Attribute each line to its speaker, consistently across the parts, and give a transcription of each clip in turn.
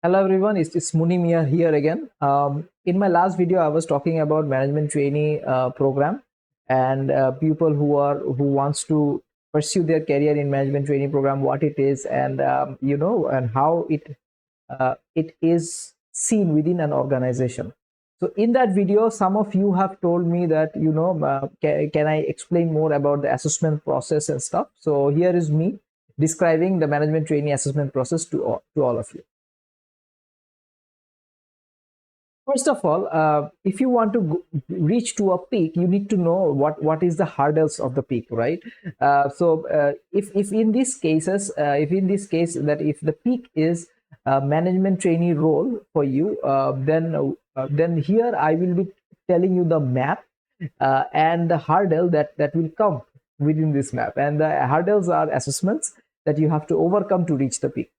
Speaker 1: Hello everyone, it's Munimia here again. In my last video, I was talking about management trainee program and people who wants to pursue their career in management training program, what it is, and and how it is seen within an organization. So in that video, some of you have told me that can I explain more about the assessment process and stuff. So here is me describing the management trainee assessment process to all of you. First of all, if you want to reach to a peak, you need to know what is the hurdles of the peak, right? If in these cases, if in this case that if the peak is a management trainee role for you, then here I will be telling you the map and the hurdle that will come within this map, and the hurdles are assessments that you have to overcome to reach the peak.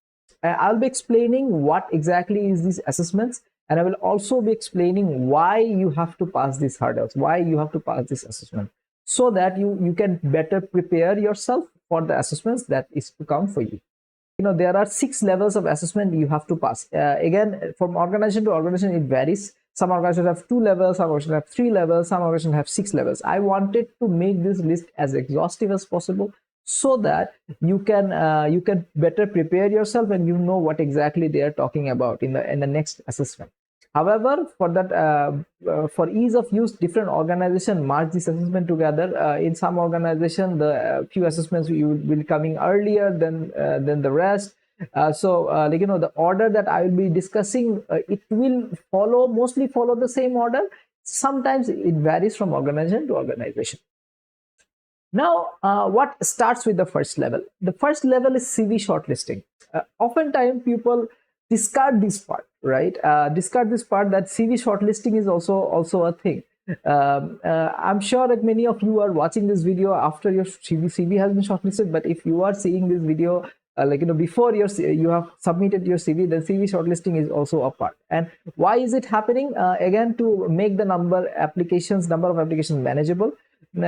Speaker 1: I'll be explaining what exactly is these assessments, and I will also be explaining why you have to pass these hurdles, why you have to pass this assessment, so that you can better prepare yourself for the assessments that is to come for you. There are 6 levels of assessment you have to pass. Again, from organization to organization, it varies. Some organizations have 2 levels, some organizations have 3 levels, some organizations have 6 levels. I wanted to make this list as exhaustive as possible so that you can better prepare yourself and you know what exactly they are talking about in the next assessment. However, for ease of use, different organizations merge this assessment together. In some organization, the few assessments will coming earlier than the rest. The order that I will be discussing, it will mostly follow the same order. Sometimes it varies from organization to organization. Now, what starts with the first level? The first level is CV shortlisting. Oftentimes, people discard this part, right? Discard this part that CV shortlisting is also a thing. I'm sure that many of you are watching this video after your CV has been shortlisted. But if you are seeing this video, before you have submitted your CV, then CV shortlisting is also a part. And why is it happening? Again, to make the number of applications manageable.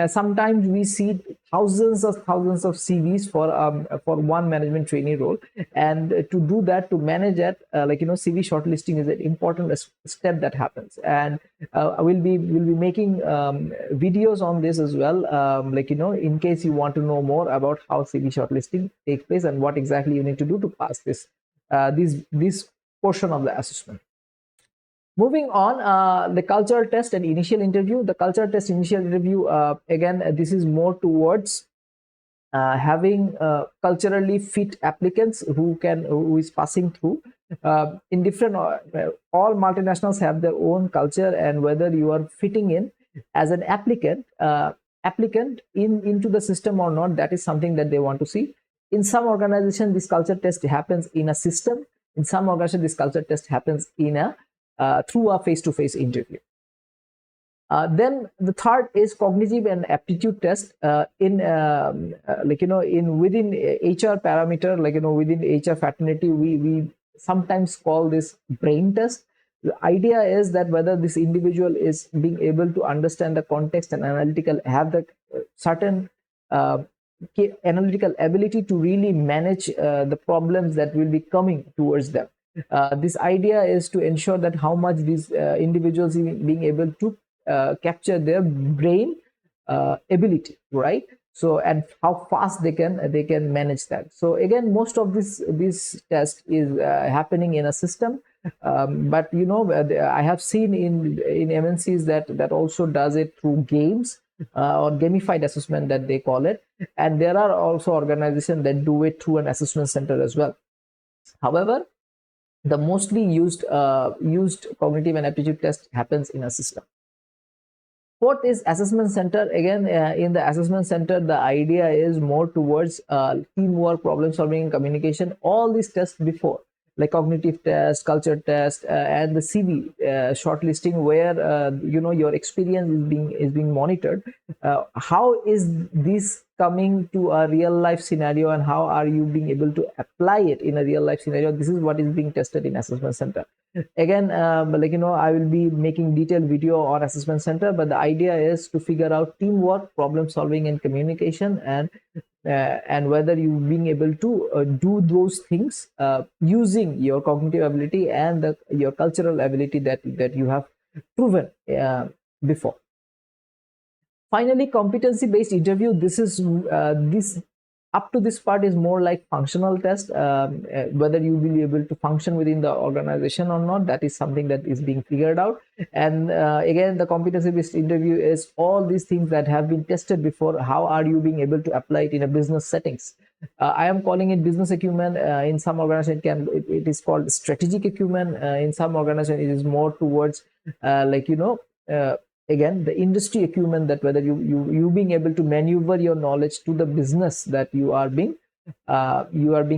Speaker 1: Sometimes we see thousands of CVs for one management trainee role, and to do that, to manage it, CV shortlisting is an important step that happens. And we'll be making videos on this as well, in case you want to know more about how CV shortlisting takes place and what exactly you need to do to pass this portion of the assessment. Moving on, the cultural test and initial interview. The cultural test initial interview, again, this is more towards having culturally fit applicants who is passing through. In different, all multinationals have their own culture, and whether you are fitting in as an applicant into the system or not, that is something that they want to see. In some organizations, this culture test happens in a system. In some organizations, this culture test happens through a face-to-face interview. Then the third is cognitive and aptitude test. In within HR parameter, within HR fraternity, we sometimes call this brain test. The idea is that whether this individual is being able to understand the context and have the certain analytical ability to really manage the problems that will be coming towards them. This idea is to ensure that how much these individuals being able to capture their brain ability, right? So, and how fast they can manage that. So again, most of this test is happening in a system, but I have seen in MNCs that also does it through games or gamified assessment that they call it, and there are also organizations that do it through an assessment center as well. However, the mostly used cognitive and aptitude test happens in a system. Fourth is assessment center. Again, in the assessment center, the idea is more towards teamwork, problem solving, and communication. All these tests before, like cognitive test, culture test, and the CV shortlisting, where your experience is being monitored. How is this coming to a real life scenario, and how are you being able to apply it in a real life scenario? This is what is being tested in assessment center. Again, I will be making detailed video on assessment center, but the idea is to figure out teamwork, problem solving, and communication, and and whether you being able to do those things using your cognitive ability and your cultural ability that you have proven before. Finally, competency based interview, this up to this part is more like functional test. Whether you will be able to function within the organization or not, that is something that is being figured out. And again, the competency based interview is all these things that have been tested before. How are you being able to apply it in a business settings? I am calling it business acumen. In some organization it is called strategic acumen. In some organization it is more towards like again, the industry acumen, that whether you being able to maneuver your knowledge to the business that you are being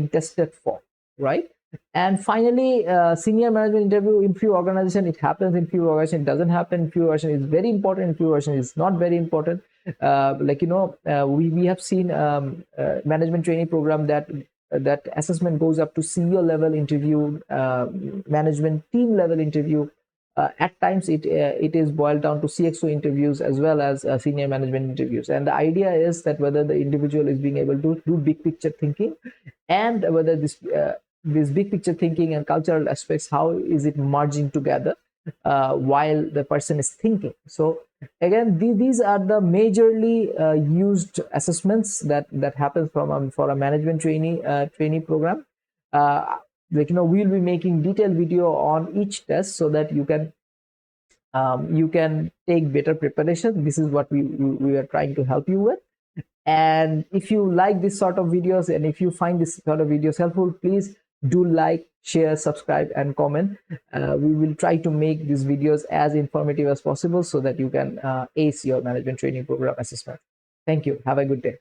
Speaker 1: tested for, right? And finally, senior management interview. In few organization it happens, in few organization it doesn't happen. In few organization is very important, in few organization is not very important. We have seen management training program that assessment goes up to CEO level interview, management team level interview. At times it is boiled down to CXO interviews as well as senior management interviews. And the idea is that whether the individual is being able to do big picture thinking, and whether this big picture thinking and cultural aspects, how is it merging together while the person is thinking. So again, these are the majorly used assessments that happens for a management trainee program. We'll be making detailed video on each test so that you can take better preparation. This is what we are trying to help you with. And if you like this sort of videos, and if you find this sort of videos helpful, please do like, share, subscribe, and comment. We will try to make these videos as informative as possible so that you can ace your management training program assessment. Thank you. Have a good day.